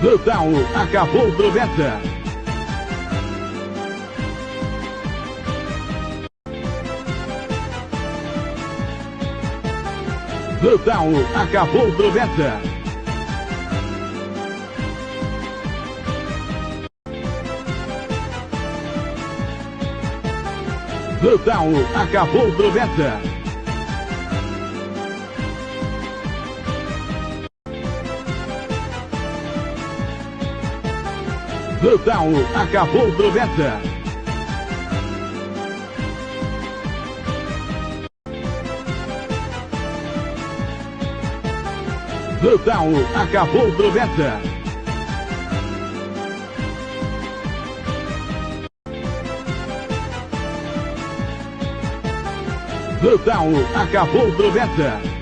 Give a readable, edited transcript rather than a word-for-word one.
Plantão, acabou o 90. Plantão, acabou o 90. Plantão, acabou o 90. Plantão, acabou o 90. Plantão, acabou o 90. Plantão, acabou o 90.